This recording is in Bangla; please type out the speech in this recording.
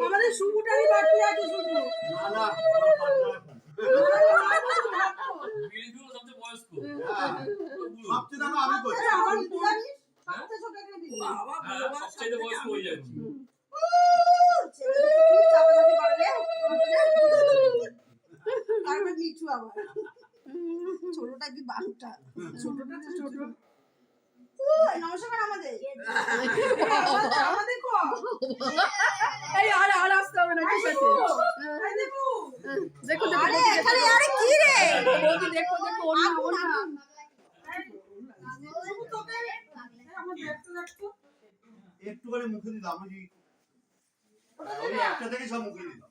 আমাদের শুভটারই বাকি আছে শুধু না ছোটটা কি বারোটা ছোটটা ছোট নমস্কার আমাদের আর আসতে হবে না ঠিক আছে দেখো কি রে দেখো একটু করে মুখে দিলাম ওই একটা থেকে সব মুখে দিলাম